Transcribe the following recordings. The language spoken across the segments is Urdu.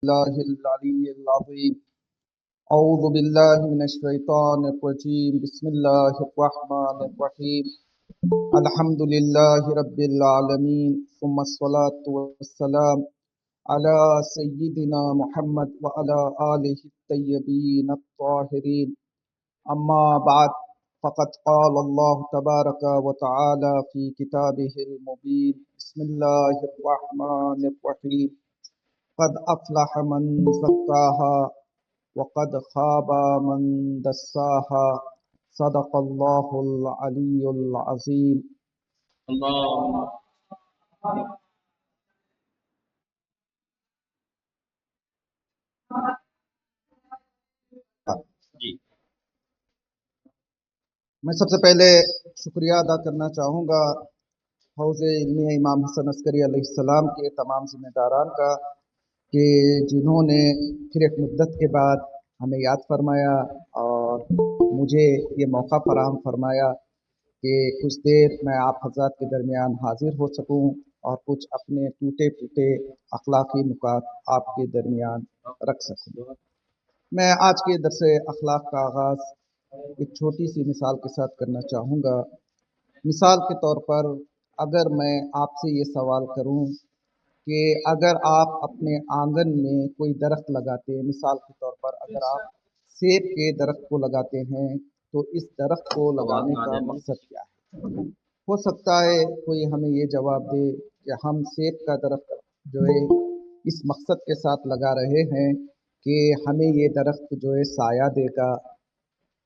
الله العلي العظيم. أعوذ بالله من الشيطان الرجيم. بسم الله الرحمن الرحيم. الحمد لله رب العالمين، ثم الصلاة والسلام على سيدنا محمد وعلى آله الطيبين الطاهرين. أما بعد، فقد قال الله تبارك وتعالى في كتابه المبين. بسم الله الرحمن الرحيم. قد أفلح من زكاها وقد خاب من دساها. صدق الله العلي العظيم. اللہ جی میں سب سے پہلے شکریہ ادا کرنا چاہوں گا حوض علمیہ امام حسن عسکری علیہ السلام کے تمام ذمہ داران کا، کہ جنہوں نے پھر ایک مدت کے بعد ہمیں یاد فرمایا اور مجھے یہ موقع فراہم فرمایا کہ کچھ دیر میں آپ حضرات کے درمیان حاضر ہو سکوں اور کچھ اپنے ٹوٹے پھوٹے اخلاقی نکات آپ کے درمیان رکھ سکوں۔ میں آج کے درس اخلاق کا آغاز ایک چھوٹی سی مثال کے ساتھ کرنا چاہوں گا۔ مثال کے طور پر اگر میں آپ سے یہ سوال کروں کہ اگر آپ اپنے آنگن میں کوئی درخت لگاتے ہیں، مثال کے طور پر اگر آپ سیب کے درخت کو لگاتے ہیں تو اس درخت کو لگانے کا مقصد کیا ہے؟ ہو سکتا ہے کوئی ہمیں یہ جواب دے کہ ہم سیب کا درخت جو ہے اس مقصد کے ساتھ لگا رہے ہیں کہ ہمیں یہ درخت جو ہے سایہ دے گا۔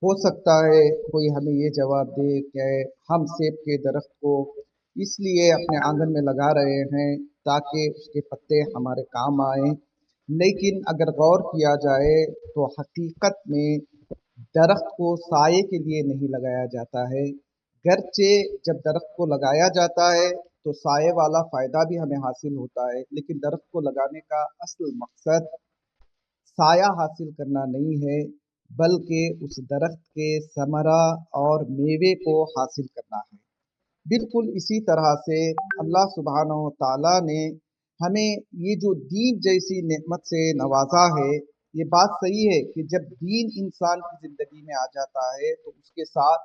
ہو سکتا ہے کوئی ہمیں یہ جواب دے کہ ہم سیب کے درخت کو اس لیے اپنے آنگن میں لگا رہے ہیں تاکہ اس کے پتے ہمارے کام آئیں، لیکن اگر غور کیا جائے تو حقیقت میں درخت کو سائے کے لیے نہیں لگایا جاتا ہے، گرچہ جب درخت کو لگایا جاتا ہے تو سائے والا فائدہ بھی ہمیں حاصل ہوتا ہے، لیکن درخت کو لگانے کا اصل مقصد سایہ حاصل کرنا نہیں ہے، بلکہ اس درخت کے ثمرہ اور میوے کو حاصل کرنا ہے۔ بالکل اسی طرح سے اللہ سبحانہ و تعالیٰ نے ہمیں یہ جو دین جیسی نعمت سے نوازا ہے، یہ بات صحیح ہے کہ جب دین انسان کی زندگی میں آ جاتا ہے تو اس کے ساتھ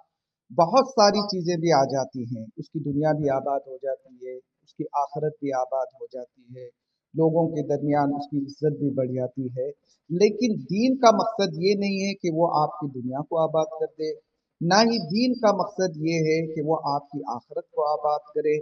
بہت ساری چیزیں بھی آ جاتی ہیں، اس کی دنیا بھی آباد ہو جاتی ہے، اس کی آخرت بھی آباد ہو جاتی ہے، لوگوں کے درمیان اس کی عزت بھی بڑھ جاتی ہے۔ لیکن دین کا مقصد یہ نہیں ہے کہ وہ آپ کی دنیا کو آباد کر دے، نہ ہی دین کا مقصد یہ ہے کہ وہ آپ کی آخرت کو آباد کرے،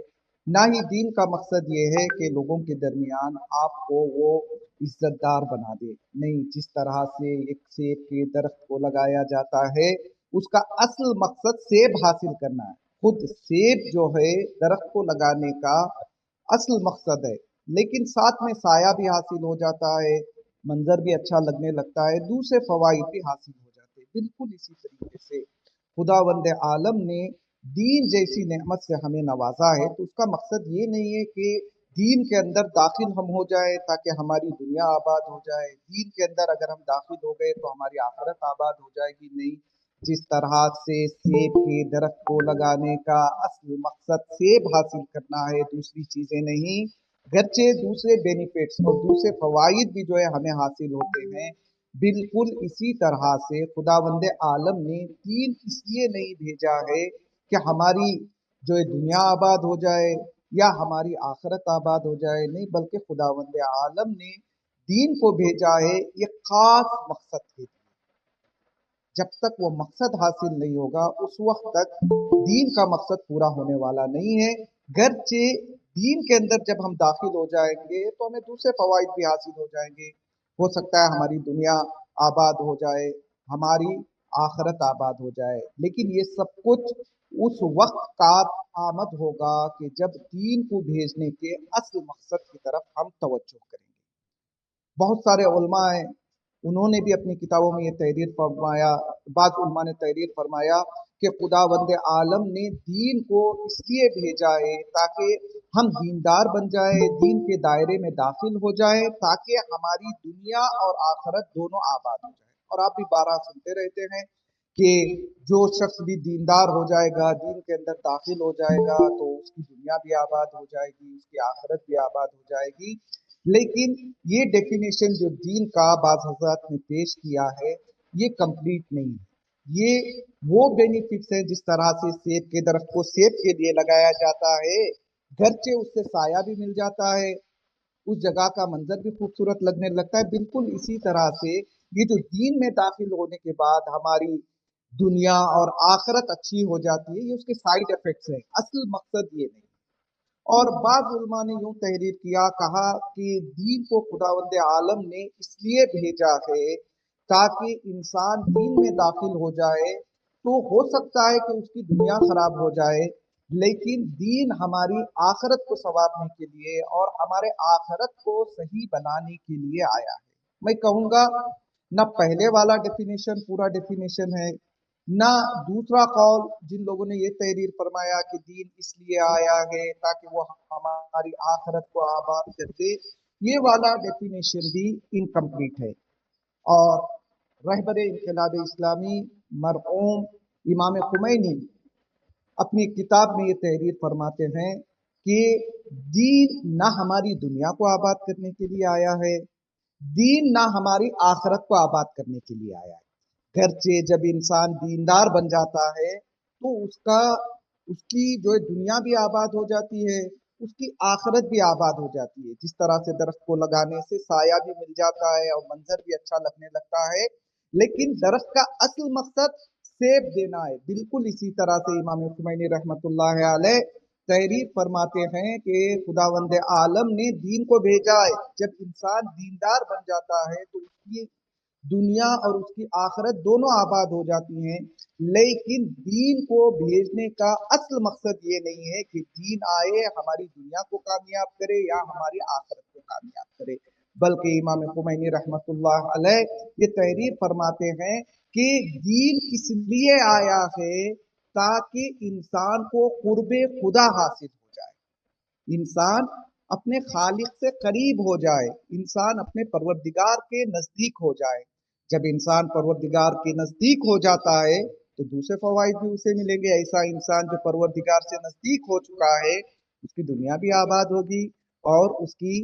نہ ہی دین کا مقصد یہ ہے کہ لوگوں کے درمیان آپ کو وہ عزت دار بنا دے۔ نہیں، جس طرح سے ایک سیب کے درخت کو لگایا جاتا ہے اس کا اصل مقصد سیب حاصل کرنا ہے، خود سیب جو ہے درخت کو لگانے کا اصل مقصد ہے، لیکن ساتھ میں سایہ بھی حاصل ہو جاتا ہے، منظر بھی اچھا لگنے لگتا ہے، دوسرے فوائد بھی حاصل ہو جاتے ہیں۔ بالکل اسی طریقے سے خداوند عالم نے دین جیسی نعمت سے ہمیں نوازا ہے تو اس کا مقصد یہ نہیں ہے کہ دین کے اندر داخل ہم ہو جائے تاکہ ہماری دنیا آباد ہو جائے، دین کے اندر اگر ہم داخل ہو گئے تو ہماری آخرت آباد ہو جائے گی، نہیں۔ جس طرح سے سیب کے درخت کو لگانے کا اصل مقصد سیب حاصل کرنا ہے، دوسری چیزیں نہیں، گرچہ دوسرے بینیفٹس اور دوسرے فوائد بھی جو ہے ہمیں حاصل ہوتے ہیں، بالکل اسی طرح سے خداوند عالم نے دین اس لیے نہیں بھیجا ہے کہ ہماری جو ہے دنیا آباد ہو جائے یا ہماری آخرت آباد ہو جائے، نہیں، بلکہ خداوند عالم نے دین کو بھیجا ہے ایک خاص مقصد کے لیے۔ جب تک وہ مقصد حاصل نہیں ہوگا اس وقت تک دین کا مقصد پورا ہونے والا نہیں ہے، گرچہ دین کے اندر جب ہم داخل ہو جائیں گے تو ہمیں دوسرے فوائد بھی حاصل ہو جائیں گے، ہو سکتا ہے ہماری دنیا آباد ہو جائے، ہماری آخرت آباد ہو جائے، لیکن یہ سب کچھ اس وقت کا آمد ہوگا کہ جب دین کو بھیجنے کے اصل مقصد کی طرف ہم توجہ کریں گے۔ بہت سارے علماء ہیں، انہوں نے بھی اپنی کتابوں میں یہ تحریر فرمایا، بعض علماء نے تحریر فرمایا کہ خداوند عالم نے دین کو اس لیے بھیجا ہے تاکہ ہم دیندار بن جائیں، دین کے دائرے میں داخل ہو جائیں، تاکہ ہماری دنیا اور آخرت دونوں آباد ہو جائیں۔ اور آپ بھی بارہا سنتے رہتے ہیں کہ جو شخص بھی دیندار ہو جائے گا، دین کے اندر داخل ہو جائے گا تو اس کی دنیا بھی آباد ہو جائے گی، اس کی آخرت بھی آباد ہو جائے گی۔ لیکن یہ ڈیفینیشن جو دین کا بعض حضرات نے پیش کیا ہے یہ کمپلیٹ نہیں ہے۔ یہ وہ بینیفٹس ہیں جس طرح سے سیب کے درخت کو سیب کے لیے لگایا جاتا ہے، گرچہ اس سے سایہ بھی مل جاتا ہے، اس جگہ کا منظر بھی خوبصورت لگنے لگتا ہے، بالکل اسی طرح سے یہ جو دین میں داخل ہونے کے بعد ہماری دنیا اور آخرت اچھی ہو جاتی ہے، یہ اس کے سائیڈ ایفیکٹس ہیں، اصل مقصد یہ نہیں۔ اور بعض علماء نے یوں تحریر کیا، کہا کہ دین کو خداوند عالم نے اس لیے بھیجا ہے تاکہ انسان دین میں داخل ہو جائے تو ہو سکتا ہے کہ اس کی دنیا خراب ہو جائے، لیکن دین ہماری آخرت کو سنوارنے کے لیے اور ہمارے آخرت کو صحیح بنانے کے لیے آیا ہے۔ میں کہوں گا نہ پہلے والا ڈیفینیشن پورا ڈیفینیشن ہے، نہ دوسرا قول جن لوگوں نے یہ تحریر فرمایا کہ دین اس لیے آیا ہے تاکہ وہ ہماری آخرت کو آباد کر دے، یہ والا ڈیفینیشن بھی انکمپلیٹ ہے۔ اور رہبر انقلاب اسلامی مرحوم امام خمینی اپنی کتاب میں یہ تحریر فرماتے ہیں کہ دین نہ ہماری دنیا کو آباد کرنے کے لیے آیا ہے، دین نہ ہماری آخرت کو آباد کرنے کے لیے آیا ہے۔ گرچہ جب انسان دیندار بن جاتا ہے تو اس کی جو ہے دنیا بھی آباد ہو جاتی ہے، اس کی آخرت بھی آباد ہو جاتی ہے۔ جس طرح سے درخت کو لگانے سے سایہ بھی مل جاتا ہے اور منظر بھی اچھا لگنے لگتا ہے، لیکن درخت کا اصل مقصد سیب دینا ہے۔ بالکل اسی طرح سے امام خمینی رحمۃ اللہ علیہ تحریر فرماتے ہیں کہ خداوند عالم نے دین کو بھیجا ہے، جب انسان دیندار بن جاتا ہے تو اس کی دنیا اور اس کی آخرت دونوں آباد ہو جاتی ہیں، لیکن دین کو بھیجنے کا اصل مقصد یہ نہیں ہے کہ دین آئے ہماری دنیا کو کامیاب کرے یا ہماری آخرت کو کامیاب کرے، بلکہ امام خمینی رحمۃ اللہ علیہ یہ تحریر فرماتے ہیں کہ دین اس لیے آیا ہے تاکہ انسان کو قرب خدا حاصل ہو جائے، انسان اپنے خالق سے قریب ہو جائے، انسان اپنے پروردگار کے نزدیک ہو جائے۔ جب انسان پروردگار کے نزدیک ہو جاتا ہے تو دوسرے فوائد بھی اسے ملیں گے۔ ایسا انسان جو پروردگار سے نزدیک ہو چکا ہے اس کی دنیا بھی آباد ہوگی اور اس کی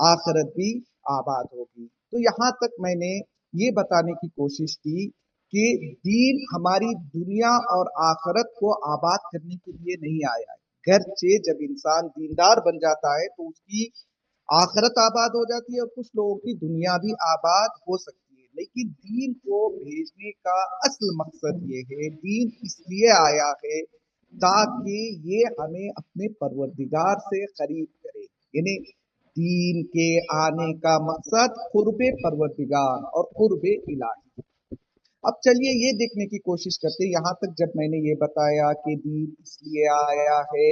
آخرت بھی آباد ہوگی۔ تو یہاں تک میں نے یہ بتانے کی کوشش کی کہ دین ہماری دنیا اور آخرت کو آباد کرنے کے لیے نہیں آیا ہے، گرچہ جب انسان دیندار بن جاتا ہے تو اس کی آخرت آباد ہو جاتی ہے اور کچھ لوگوں کی دنیا بھی آباد ہو سکتی ہے، لیکن دین کو بھیجنے کا اصل مقصد یہ ہے، دین اس لیے آیا ہے تاکہ یہ ہمیں اپنے پروردگار سے قریب کرے، یعنی دین کے آنے کا مقصد قرب پروردگار اور قرب الہی۔ اب چلیے یہ دیکھنے کی کوشش کرتے ہیں، یہاں تک جب میں نے یہ بتایا کہ دین اس لیے آیا ہے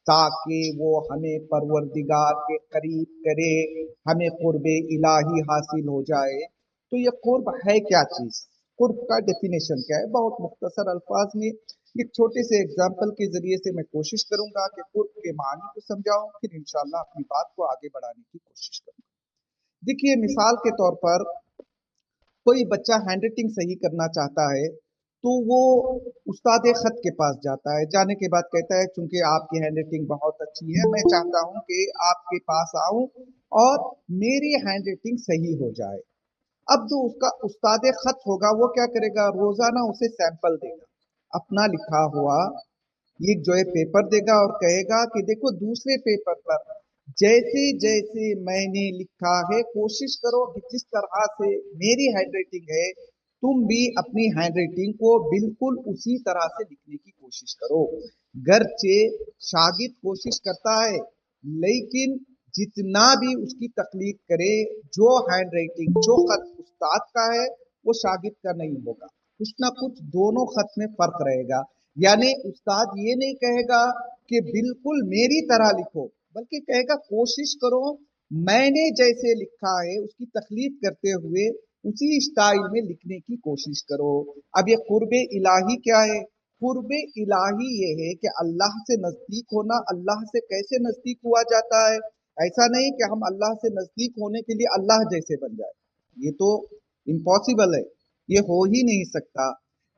تاکہ وہ ہمیں پروردگار کے قریب کرے، ہمیں قرب الہی حاصل ہو جائے، تو یہ قرب ہے کیا چیز؟ قرب کا ڈیفینیشن کیا ہے؟ بہت مختصر الفاظ میں ایک چھوٹے سے اگزامپل کے ذریعے سے میں کوشش کروں گا کہ قرب کے معنی کو سمجھاؤں، پھر انشاءاللہ اپنی بات کو آگے بڑھانے کی کوشش کروں گا۔ دیکھیے مثال کے طور پر کوئی بچہ ہینڈ رائٹنگ صحیح کرنا چاہتا ہے تو وہ استاد خط کے پاس جاتا ہے، جانے کے بعد کہتا ہے چونکہ آپ کی ہینڈ رائٹنگ بہت اچھی ہے میں چاہتا ہوں کہ آپ کے پاس آؤں اور میری ہینڈ رائٹنگ صحیح ہو جائے۔ اب جو اس کا استاد خط ہوگا وہ کیا کرے گا؟ روزانہ اسے سیمپل دے گا، اپنا لکھا ہوا یہ جو ہے پیپر دے گا اور کہے گا کہ دیکھو دوسرے پیپر پر جیسے جیسے میں نے لکھا ہے کوشش کرو کہ جس طرح سے میری ہینڈ رائٹنگ ہے تم بھی اپنی ہینڈ رائٹنگ کو بالکل اسی طرح سے لکھنے کی کوشش کرو۔ گرچہ شاگرد کوشش کرتا ہے لیکن جتنا بھی اس کی تقلید کرے جو ہینڈ رائٹنگ جو خط استاد کا ہے وہ شاگرد کا نہیں ہوگا، کچھ نہ کچھ دونوں خط میں فرق رہے گا۔ یعنی استاد یہ نہیں کہے گا کہ بالکل میری طرح لکھو، بلکہ کہے گا کوشش کرو میں نے جیسے لکھا ہے اس کی تقلید کرتے ہوئے اسی اسٹائل میں لکھنے کی کوشش کرو۔ اب یہ قرب الہی کیا ہے؟ قرب الہی یہ ہے کہ اللہ سے نزدیک ہونا۔ اللہ سے کیسے نزدیک ہوا جاتا ہے؟ ایسا نہیں کہ ہم اللہ سے نزدیک ہونے کے لیے اللہ جیسے بن جائے، یہ تو امپاسبل ہے، یہ ہو ہی نہیں سکتا۔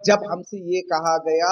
جب ہم سے یہ کہا گیا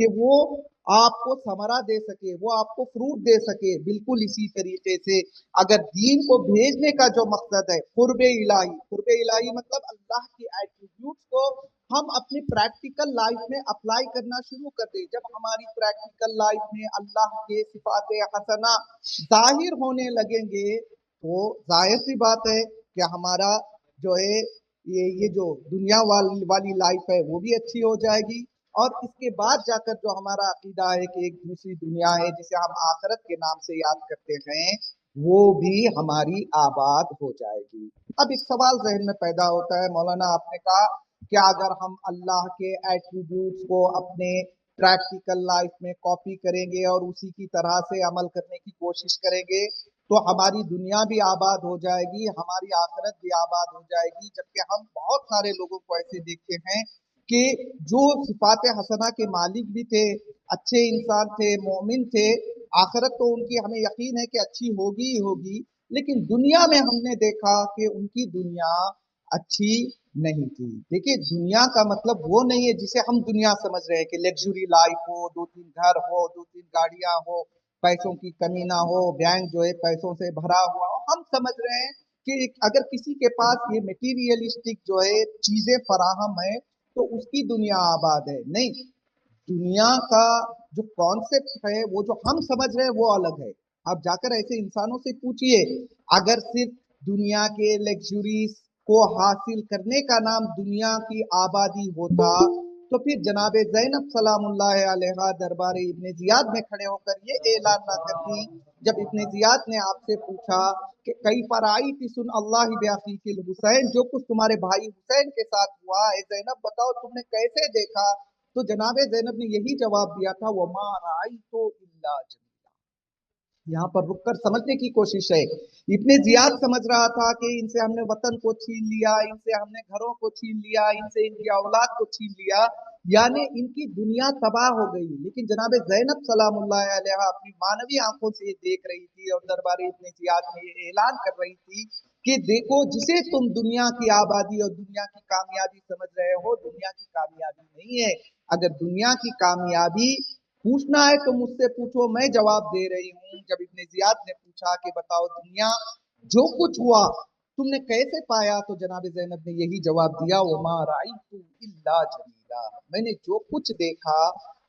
کہ وہ آپ کو ثمرہ دے سکے، وہ آپ کو فروٹ دے سکے، بالکل اسی طریقے سے اگر دین کو بھیجنے کا جو مقصد ہے قرب الہی مطلب اللہ کی ایٹریبیوٹس کو ہم اپنی پریکٹیکل لائف میں اپلائی کرنا شروع کر دیں. جب ہماری پریکٹیکل لائف میں اللہ کے صفات حسنہ ظاہر ہونے لگیں گے تو ظاہر سی بات ہے کہ ہمارا جو ہے یہ جو دنیا والی لائف ہے وہ بھی اچھی ہو جائے گی، اور اس کے بعد جا کر جو ہمارا عقیدہ ہے کہ ایک دوسری دنیا ہے جسے ہم آخرت کے نام سے یاد کرتے ہیں وہ بھی ہماری آباد ہو جائے گی. اب ایک سوال ذہن میں پیدا ہوتا ہے، مولانا آپ نے کہا کہ اگر ہم اللہ کے ایٹریبیوٹس کو اپنے پریکٹیکل لائف میں کاپی کریں گے اور اسی کی طرح سے عمل کرنے کی کوشش کریں گے تو ہماری دنیا بھی آباد ہو جائے گی، ہماری آخرت بھی آباد ہو جائے گی. جبکہ ہم بہت سارے لوگوں کو ایسے دیکھتے ہیں کہ جو صفات حسنہ کے مالک بھی تھے، اچھے انسان تھے، مومن تھے، آخرت تو ان کی ہمیں یقین ہے کہ اچھی ہوگی ہی ہوگی، لیکن دنیا میں ہم نے دیکھا کہ ان کی دنیا اچھی نہیں تھی. دیکھیے دنیا کا مطلب وہ نہیں ہے جسے ہم دنیا سمجھ رہے ہیں کہ لیکچری لائف ہو، 2-3 گھر ہو، 2-3 گاڑیاں ہو، پیسوں کی کمی نہ ہو، بینک جو ہے پیسوں سے بھرا ہوا ہو. ہم سمجھ رہے ہیں کہ اگر کسی کے پاس یہ میٹیریلسٹک جو ہے چیزیں فراہم ہے تو اس کی دنیا آباد ہے. نہیں، دنیا کا جو کانسیپٹ ہے وہ جو ہم سمجھ رہے ہیں وہ الگ ہے. آپ جا کر ایسے انسانوں سے پوچھئے اگر صرف دنیا کے لیکچریز کو حاصل کرنے کا نام دنیا کی آبادی ہوتا تو پھر جناب زینب سلام اللہ علیہ دربار ابن زیاد میں کھڑے ہو کر یہ اعلان نہ کرتی جب ابن زیاد نے آپ سے پوچھا کہ کئی پر آئی تھی سن اللہ بیاخیک الحسین، جو کچھ تمہارے بھائی حسین کے ساتھ ہوا ہے زینب بتاؤ تم نے کیسے دیکھا؟ تو جناب زینب نے یہی جواب دیا تھا وما رأیت الا جمیلا. یہاں پر رک کر سمجھنے کی کوشش ہے. ابن زیاد سمجھ رہا تھا کہ ان سے ہم نے وطن کو چھین لیا، ان سے ہم نے گھروں کو چھین لیا، ان سے ان کی اولاد کو چھین لیا، یعنی ان کی دنیا تباہ ہو گئی. لیکن جناب زینب سلام اللہ علیہ اپنی مانوی آنکھوں سے یہ دیکھ رہی تھی اور دربار ابن زیاد میں یہ اعلان کر رہی تھی کہ دیکھو جسے تم دنیا کی آبادی اور دنیا کی کامیابی سمجھ رہے ہو دنیا کی کامیابی نہیں ہے. اگر دنیا کی کامیابی پوچھنا ہے تو مجھ سے پوچھو، میں جواب دے رہی ہوں. جب ابن زیاد نے پوچھا کہ بتاؤ دنیا جو کچھ ہوا تم نے کیسے پایا تو جناب زینب نے یہی جواب دیا وما رأیت الا جمیلا، میں نے جو کچھ دیکھا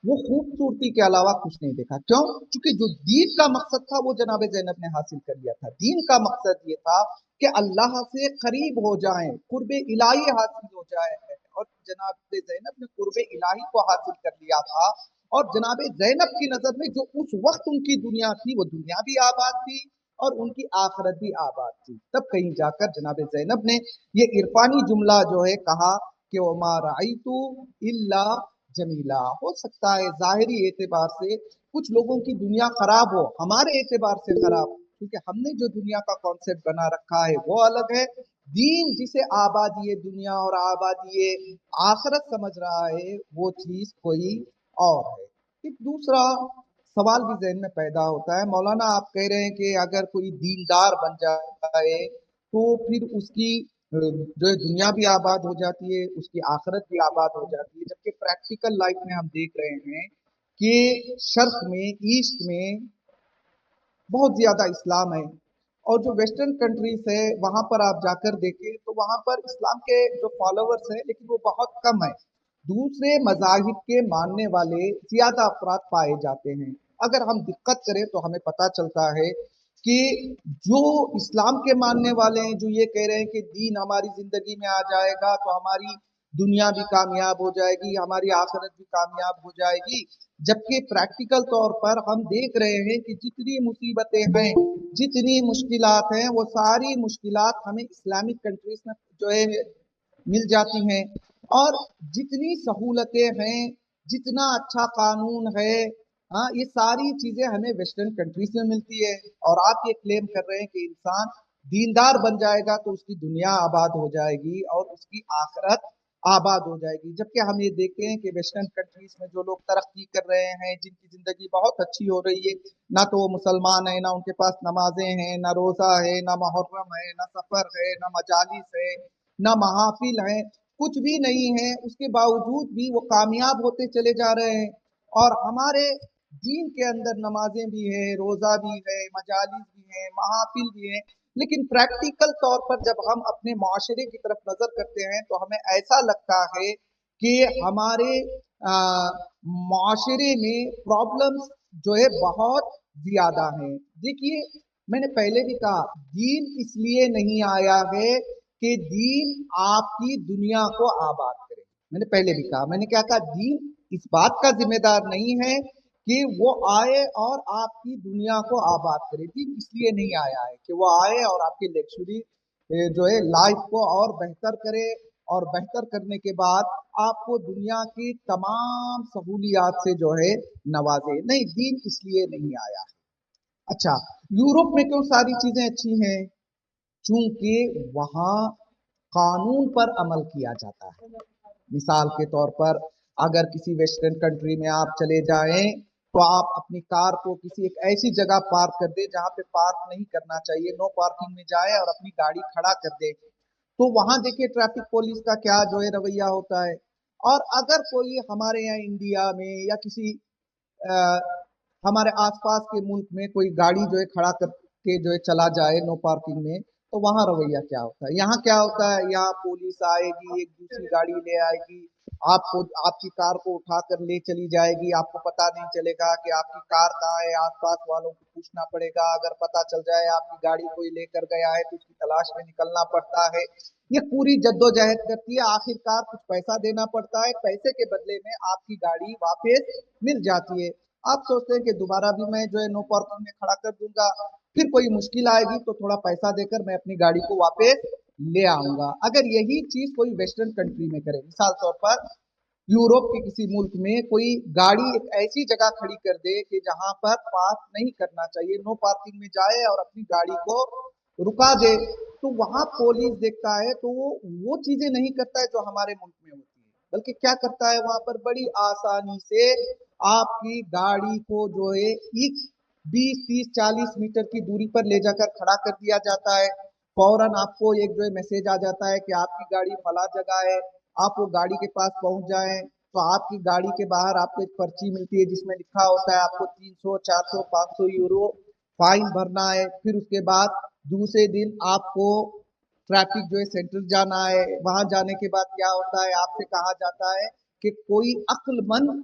وہ خوبصورتی کے علاوہ کچھ نہیں دیکھا. کیوں؟ چونکہ جو دین کا مقصد تھا وہ جناب زینب نے حاصل کر لیا تھا. دین کا مقصد یہ تھا کہ اللہ سے قریب ہو جائیں، قرب الہی حاصل ہو جائے، اور جناب زینب نے قرب الہی کو حاصل کر لیا تھا. اور جناب زینب کی نظر میں جو اس وقت ان کی دنیا تھی وہ دنیا بھی آباد تھی اور ان کی آخرت بھی آباد تھی. تب کہیں جا کر جناب زینب نے یہ عرفانی جملہ جو ہے کہا کہ وما رأیت الا جمیلا. ہو سکتا ہے ظاہری اعتبار سے کچھ لوگوں کی دنیا خراب ہو، ہمارے اعتبار سے خراب، کیونکہ ہم نے جو دنیا کا کانسیپٹ بنا رکھا ہے وہ الگ ہے. دین جسے آبادی دنیا اور آبادی آخرت سمجھ رہا ہے وہ چیز کوئی اور ہے. ایک دوسرا سوال بھی ذہن میں پیدا ہوتا ہے، مولانا آپ کہہ رہے ہیں کہ اگر کوئی دیندار بن جائے تو پھر اس کی جو ہے دنیا بھی آباد ہو جاتی ہے، اس کی آخرت بھی آباد ہو جاتی ہے. جبکہ پریکٹیکل لائف میں ہم دیکھ رہے ہیں کہ شرق میں، ایسٹ میں بہت زیادہ اسلام ہے، اور جو ویسٹرن کنٹریز ہے وہاں پر آپ جا کر دیکھیں تو وہاں پر اسلام کے جو فالوورز ہیں لیکن وہ بہت کم ہیں، دوسرے مذاہب کے ماننے والے زیادہ افراد پائے جاتے ہیں. اگر ہم دقت کریں تو ہمیں پتہ چلتا ہے کہ جو اسلام کے ماننے والے ہیں جو یہ کہہ رہے ہیں کہ دین ہماری زندگی میں آ جائے گا تو ہماری دنیا بھی کامیاب ہو جائے گی، ہماری آخرت بھی کامیاب ہو جائے گی، جبکہ پریکٹیکل طور پر ہم دیکھ رہے ہیں کہ جتنی مصیبتیں ہیں، جتنی مشکلات ہیں، وہ ساری مشکلات ہمیں اسلامک کنٹریز میں جو ہے مل جاتی ہیں، اور جتنی سہولتیں ہیں، جتنا اچھا قانون ہے، ہاں یہ ساری چیزیں ہمیں ویسٹرن کنٹریز میں ملتی ہے. اور آپ یہ کلیم کر رہے ہیں کہ انسان دیندار بن جائے گا تو اس کی دنیا آباد ہو جائے گی اور اس کی آخرت آباد ہو جائے گی. جبکہ ہم یہ دیکھتے ہیں کہ ویسٹرن کنٹریز میں جو لوگ ترقی کر رہے ہیں، جن کی زندگی بہت اچھی ہو رہی ہے، نہ تو وہ مسلمان ہیں، نہ ان کے پاس نمازیں ہیں، نہ روزہ ہے، نہ محرم ہے، نہ سفر ہے، نہ مجالس ہے، نہ محافل ہیں، کچھ بھی نہیں ہے، اس کے باوجود بھی وہ کامیاب ہوتے چلے جا رہے ہیں. اور ہمارے دین کے اندر نمازیں بھی ہیں، روزہ بھی ہے، مجالس بھی ہیں، محافل بھی ہیں، لیکن پریکٹیکل طور پر جب ہم اپنے معاشرے کی طرف نظر کرتے ہیں تو ہمیں ایسا لگتا ہے کہ ہمارے معاشرے میں پرابلمز جو ہے بہت زیادہ ہیں۔ دیکھیے، میں نے پہلے بھی کہا، دین اس لیے نہیں آیا ہے کہ دین آپ کی دنیا کو آباد کرے۔ میں نے پہلے بھی کہا، میں نے کیا کہا، دین اس بات کا ذمہ دار نہیں ہے کہ وہ آئے اور آپ کی دنیا کو آباد کرے۔ دین اس لیے نہیں آیا ہے کہ وہ آئے اور آپ کی لیکچری جو ہے لائف کو اور بہتر کرے، اور بہتر کرنے کے بعد آپ کو دنیا کی تمام سہولیات سے جو ہے نوازے۔ نہیں، دین اس لیے نہیں آیا ہے۔ اچھا، یورپ میں کیوں ساری چیزیں اچھی ہیں؟ چونکہ وہاں قانون پر عمل کیا جاتا ہے۔ مثال کے طور پر اگر کسی ویسٹرن کنٹری میں آپ چلے جائیں تو آپ اپنی کار کو کسی ایک ایسی جگہ پارک کر دیں جہاں پہ پارک نہیں کرنا چاہیے، نو پارکنگ میں جائے اور اپنی گاڑی کھڑا کر دے، تو وہاں دیکھیے ٹریفک پولیس کا کیا جو ہے رویہ ہوتا ہے۔ اور اگر کوئی ہمارے یہاں انڈیا میں یا کسی ہمارے آس پاس کے ملک میں کوئی گاڑی جو ہے کھڑا کر کے جو ہے چلا جائے نو پارکنگ میں، تو وہاں رویہ کیا ہوتا ہے؟ یہاں کیا ہوتا ہے؟ یہاں پولیس آئے گی، ایک دوسری گاڑی لے آئے گی، آپ کی کار کو اٹھا کر لے چلی جائے گی، آپ کو پتا نہیں چلے گا کہ آپ کی کار کہاں ہے، آس پاس والوں کو پوچھنا پڑے گا، اگر پتا چل جائے آپ کی گاڑی کوئی لے کر گیا ہے تو اس کی تلاش میں نکلنا پڑتا ہے۔ یہ پوری جدوجہد کرتی ہے، آخر کار کچھ پیسہ دینا پڑتا ہے، پیسے کے بدلے میں آپ کی گاڑی واپس مل جاتی ہے۔ آپ سوچتے ہیں کہ دوبارہ بھی میں جو ہے نو پارکنگ میں کھڑا کر دوں گا، پھر کوئی مشکل آئے گی تو تھوڑا پیسہ دے کر میں اپنی گاڑی کو واپس لے آؤں گا۔ اگر یہی چیز کوئی ویسٹرن کنٹری میں کرے، مثال طور پر یورپ کے کسی ملک میں کوئی گاڑی ایک ایسی جگہ کھڑی کر دے کہ جہاں پر پارک نہیں کرنا چاہیے، نو پارکنگ میں جائے اور اپنی گاڑی کو رکا دے، تو وہاں پولیس دیکھتا ہے تو وہ چیزیں نہیں کرتا ہے جو ہمارے ملک میں ہوتی ہے، بلکہ کیا کرتا ہے، وہاں پر بڑی آسانی سے آپ کی گاڑی کو جو ہے 20 30 40 میٹر کی دوری پر لے جا کر کھڑا کر دیا جاتا ہے۔ فوراً آپ کو ایک جو ہے میسج آ جاتا ہے کہ آپ کی گاڑی فلاں جگہ ہے، آپ وہ گاڑی کے پاس پہنچ جائیں تو آپ کی گاڑی کے باہر آپ کو ایک پرچی ملتی ہے جس میں لکھا ہوتا ہے آپ کو 300 400 500 یورو فائن بھرنا ہے۔ پھر اس کے بعد دوسرے دن آپ کو ٹریفک جو ہے سینٹر جانا ہے، وہاں جانے کے بعد کیا ہوتا ہے، آپ سے کہا جاتا ہے کہ کوئی عقل مند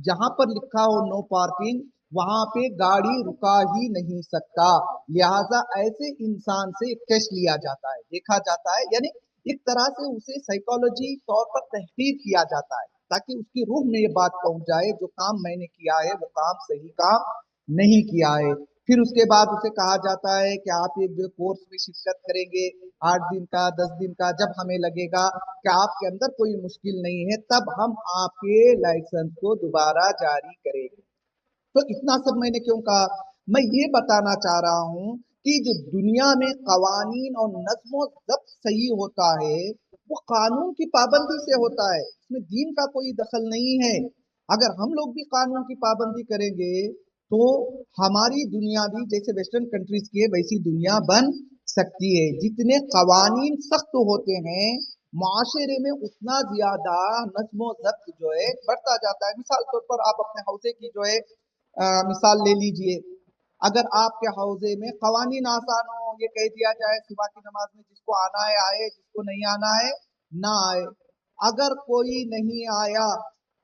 جہاں پر لکھا ہو نو پارکنگ وہاں پہ گاڑی رکا ہی نہیں سکتا، لہذا ایسے انسان سے ایک ٹیسٹ لیا جاتا ہے، دیکھا جاتا ہے، یعنی ایک طرح سے اسے سائیکالوجی طور پر تحقیر کیا جاتا ہے تاکہ اس کی روح میں یہ بات پہنچ جائے جو کام میں نے کیا ہے وہ کام صحیح کام نہیں کیا ہے۔ پھر اس کے بعد اسے کہا جاتا ہے کہ آپ ایک جو کورس میں شرکت کریں گے 8 دن کا 10 دن کا، جب ہمیں لگے گا کہ آپ کے اندر کوئی مشکل نہیں ہے تب ہم آپ کے لائسنس کو دوبارہ جاری کریں گے۔ تو اتنا سب میں نے کیوں کہا؟ میں یہ بتانا چاہ رہا ہوں کہ جو دنیا میں قوانین اور نظم و ضبط صحیح ہوتا ہے وہ قانون کی پابندی سے ہوتا ہے، اس میں دین کا کوئی دخل نہیں ہے۔ اگر ہم لوگ بھی قانون کی پابندی کریں گے تو ہماری دنیا بھی جیسے ویسٹرن کنٹریز کی ہے ویسی دنیا بن سکتی ہے۔ جتنے قوانین سخت ہوتے ہیں معاشرے میں اتنا زیادہ نظم و ضبط جو ہے بڑھتا جاتا ہے۔ مثال طور پر آپ اپنے حوضے کی جو ہے مثال لے لیجئے، اگر آپ کے حوضے میں قوانین آسان ہو، یہ کہہ دیا جائے صبح کی نماز میں جس کو آنا ہے آئے، جس کو نہیں آنا ہے نہ آئے، اگر کوئی نہیں آیا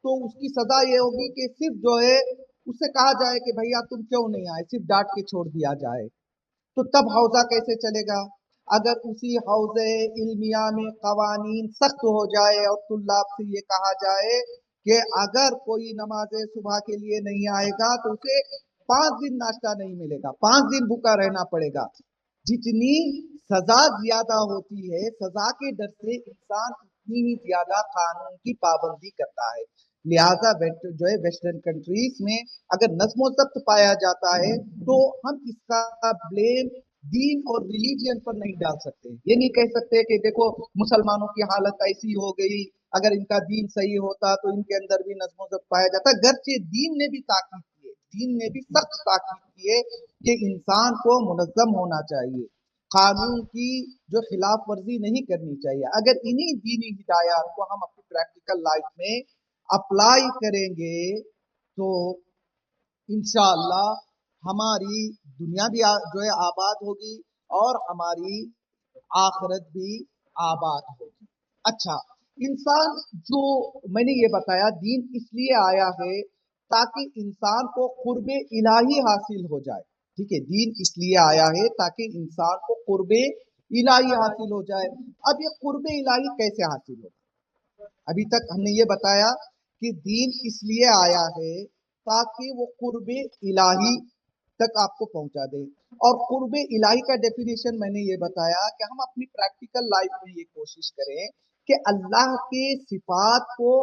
تو اس کی سزا یہ ہوگی کہ صرف جو ہے اس سے کہا جائے کہ بھیا تم کیوں نہیں آئے، صرف ڈانٹ کے چھوڑ دیا جائے، تو تب حوضہ کیسے چلے گا؟ اگر اسی حوضے علمیہ میں قوانین سخت ہو جائے اور طلاب سے یہ کہا جائے کہ اگر کوئی نماز صبح کے لیے نہیں آئے گا تو اسے 5 دن ناشتہ نہیں ملے گا، 5 دن بھوکا رہنا پڑے گا، جتنی سزا زیادہ ہوتی ہے سزا کے ڈر سے انسان اتنی ہی زیادہ قانون کی پابندی کرتا ہے۔ لہذا جو ہے ویسٹرن کنٹریز میں اگر نظم و ضبط پایا جاتا ہے تو ہم اس کا بلیم دین اور ریلیجین پر نہیں ڈال سکتے، یہ نہیں کہہ سکتے کہ دیکھو مسلمانوں کی حالت ایسی ہو گئی، اگر ان کا دین صحیح ہوتا تو ان کے اندر بھی نظم و ضبط پایا جاتا۔ گرچہ دین نے بھی تاکید کی ہے، دین نے بھی سخت تاکید کی ہے کہ انسان کو منظم ہونا چاہیے، قانون کی جو خلاف ورزی نہیں کرنی چاہیے۔ اگر انہی دینی ہدایات کو ہم اپنی پریکٹیکل لائف میں اپلائی کریں گے تو انشاءاللہ ہماری دنیا بھی جو ہے آباد ہوگی اور ہماری آخرت بھی آباد ہوگی۔ اچھا، انسان جو میں نے یہ بتایا دین اس لیے آیا ہے تاکہ انسان کو قرب الہی حاصل ہو جائے، ٹھیک ہے، دین اس لیے آیا ہے تاکہ انسان کو قرب الہی حاصل ہو جائے۔ اب یہ قرب الہی کیسے حاصل ہوگا؟ ابھی تک ہم نے یہ بتایا کہ دین اس لیے آیا ہے تاکہ وہ قرب الہی تک آپ کو پہنچا دے، اور قرب الہی کا ڈیفینیشن میں نے یہ بتایا کہ ہم اپنی پریکٹیکل لائف میں یہ کوشش کریں کہ اللہ کے صفات کو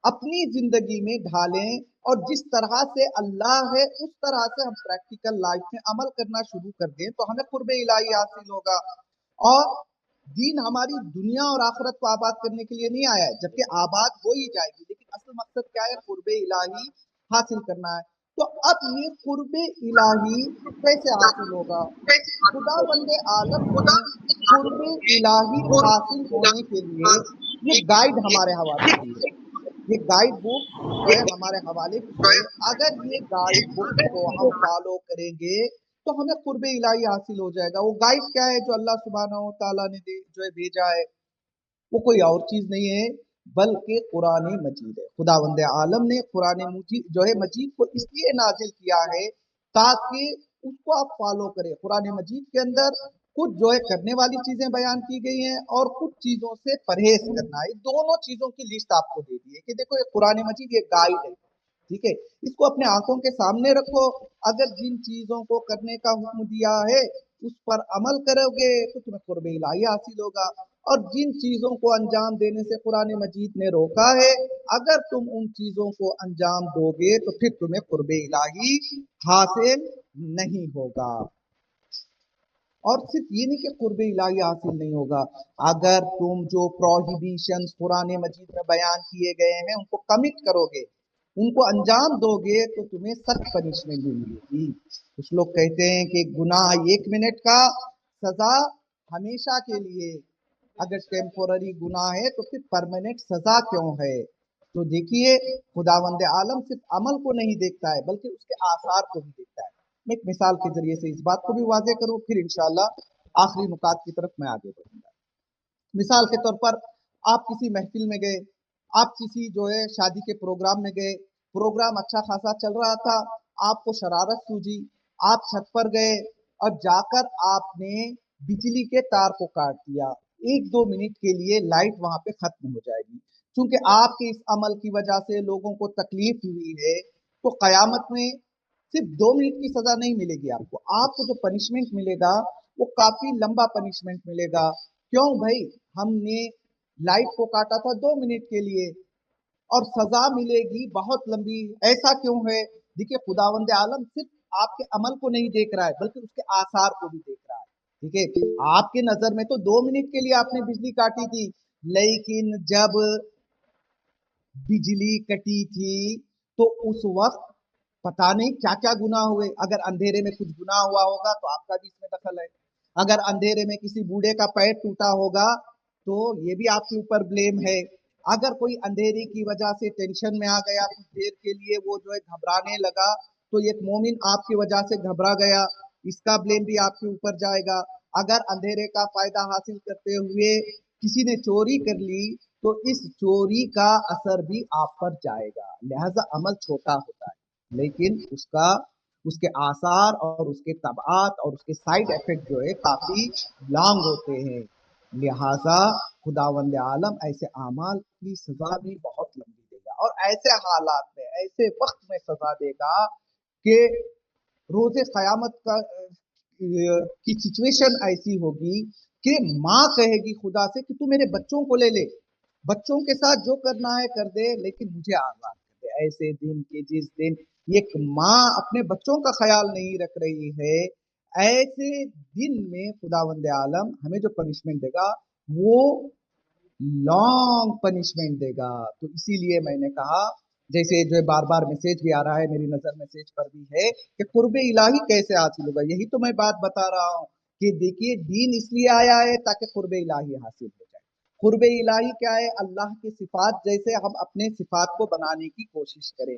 اپنی زندگی میں ڈھالیں، اور جس طرح سے اللہ ہے اس طرح سے ہم پریکٹیکل لائف میں عمل کرنا شروع کر دیں تو ہمیں قرب الہی حاصل ہوگا۔ اور دین ہماری دنیا اور آخرت کو آباد کرنے کے لیے نہیں آیا ہے، جبکہ آباد ہو ہی جائے گی، لیکن اصل مقصد کیا ہے؟ قرب الہی حاصل کرنا ہے۔ تو اب یہ قرب الہی کیسے حاصل ہوگا؟ خدا بند عالم نے قرب الہی حاصل ہونے کے لیے یہ گائیڈ ہمارے حوالے کی ہے، یہ گائیڈ بک جو ہے ہمارے حوالے کی ہے۔ اگر یہ گائیڈ بک کو ہم فالو کریں گے تو ہمیں قرب الہی حاصل ہو جائے گا۔ وہ گائیڈ کیا ہے جو اللہ سبحانہ و تعالیٰ نے جو ہے بھیجا ہے؟ وہ کوئی اور چیز نہیں ہے بلکہ قرآن مجید ہے۔ خداوند عالم نے قرآن مجید جو ہے مجید کو اس لیے نازل کیا ہے تاکہ اس کو آپ فالو کریں۔ قرآن مجید کے اندر کچھ جو ہے کرنے والی چیزیں بیان کی گئی ہیں اور کچھ چیزوں سے پرہیز کرنا ہے، دونوں چیزوں کی لسٹ آپ کو دے دی ہے کہ دیکھو یہ قرآن مجید یہ گائیڈ ہے، ٹھیک ہے، اس کو اپنے آنکھوں کے سامنے رکھو، اگر جن چیزوں کو کرنے کا حکم دیا ہے اس پر عمل کرو گے تو تمہیں قرب الہی حاصل ہوگا، اور جن چیزوں کو انجام دینے سے قرآن مجید نے روکا ہے اگر تم ان چیزوں کو انجام دو گے تو پھر تمہیں قرب الہی حاصل نہیں ہوگا۔ اور صرف یہ نہیں کہ قرب الہی حاصل نہیں ہوگا، اگر تم جو پروہیبیشنز قرآن مجید میں بیان کیے گئے ہیں ان کو کمٹ کرو گے، ان کو انجام دو گے تو تمہیں سخت پنشمنٹ بھی ملے گی۔ کچھ لوگ کہتے ہیں کہ گناہ 1 منٹ کا، سزا ہمیشہ کے لیے، اگر ٹیمپورری گناہ ہے تو پھر پرماننٹ سزا کیوں ہے؟ تو دیکھیے خداوند عالم صرف عمل کو نہیں دیکھتا ہے بلکہ اس کے آثار کو بھی دیکھتا ہے۔ میں ایک مثال کے ذریعے سے اس بات کو بھی واضح کروں، پھر انشاءاللہ آخری نکات کی طرف میں آگے بڑھوں گا۔ مثال کے طور پر آپ کسی محفل میں گئے، آپ کسی جو ہے شادی کے پروگرام میں گئے، پروگرام اچھا خاصا چل رہا تھا، آپ کو شرارت سوجی، آپ چھت پر گئے اور جا کر آپ نے بجلی کے تار کو کاٹ دیا۔ 1-2 منٹ کے لیے لائٹ وہاں پہ ختم ہو جائے گی، چونکہ آپ کے اس عمل کی وجہ سے لوگوں کو تکلیف ہوئی ہے، تو قیامت میں صرف 2 منٹ کی سزا نہیں ملے گی آپ کو جو پنشمنٹ ملے گا وہ کافی لمبا پنشمنٹ ملے گا۔ کیوں بھائی؟ ہم نے لائٹ کو کاٹا تھا 2 منٹ کے لیے اور سزا ملے گی بہت لمبی، ایسا کیوں ہے؟ دیکھیے خداوند عالم صرف آپ کے عمل کو نہیں دیکھ رہا ہے بلکہ اس کے آثار کو بھی دیکھ رہا ہے، ٹھیک ہے۔ آپ کے نظر میں تو 2 منٹ کے لیے آپ نے بجلی کاٹی تھی، لیکن جب بجلی کٹی تھی تو اس وقت پتا نہیں کیا کیا گناہ ہوئے۔ اگر اندھیرے میں کچھ گناہ ہوا ہوگا تو آپ کا بھی اس میں دخل ہے، اگر اندھیرے میں کسی بوڑھے کا پیر ٹوٹا ہوگا تو یہ بھی آپ کے اوپر بلیم ہے، اگر کوئی اندھیرے کی وجہ سے ٹینشن میں آ گیا کچھ دیر کے لیے وہ جو ہے گھبرانے لگا تو ایک مومن آپ کی وجہ سے گھبرا گیا، اس کا بلیم بھی آپ کے اوپر جائے گا۔ اگر اندھیرے کا فائدہ حاصل کرتے ہوئے کسی نے چوری کر لی تو اس چوری کا اثر بھی آپ پر جائے گا۔ لہذا عمل چھوٹا ہوتا ہے لیکن اس کے آثار اور اس کے تبعات اور اس کے سائیڈ ایفیکٹ جو ہے کافی لانگ ہوتے ہیں، لہذا خداوند عالم ایسے اعمال کی سزا بھی بہت لمبی دے گا اور ایسے حالات میں ایسے وقت میں سزا دے گا کہ روز قیامت کی سچویشن ایسی ہوگی کہ ماں کہے گی خدا سے کہ تو میرے بچوں کو لے لے، بچوں کے ساتھ جو کرنا ہے کر دے لیکن مجھے آزاد کر دے۔ ایسے دن کہ جس دن ایک ماں اپنے بچوں کا خیال نہیں رکھ رہی ہے، ایسے دن میں خداوند عالم ہمیں جو پنشمنٹ دے گا وہ لانگ پنشمنٹ دے گا۔ تو اسی لیے میں نے کہا، جیسے جو بار بار میسیج بھی آ رہا ہے، میری نظر میسیج پر بھی ہے کہ قرب الہی کیسے حاصل ہوگا، یہی تو میں بات بتا رہا ہوں کہ دیکھیے دین اس لیے آیا ہے تاکہ قرب الہی حاصل ہو جائے۔ قرب الہی کیا ہے؟ اللہ کی صفات جیسے ہم اپنے صفات کو بنانے کی کوشش کریں۔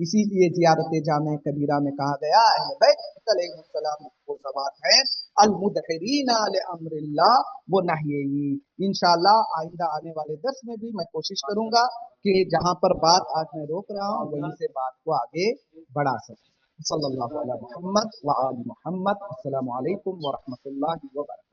اسی لیے زیارت جامع کبیرہ میں کہا گیا اہل بیت علیہ السلام وہ ثبات ہیں المدحرین لامر اللہ وہ نہیہی۔ انشاءاللہ آئندہ آنے والے درس میں بھی میں کوشش کروں گا کہ جہاں پر بات آج میں روک رہا ہوں وہیں سے بات کو آگے بڑھا سکوں۔ صلی اللہ علیہ محمد وآل محمد۔ السلام علیکم ورحمۃ اللہ وبرکاتہ۔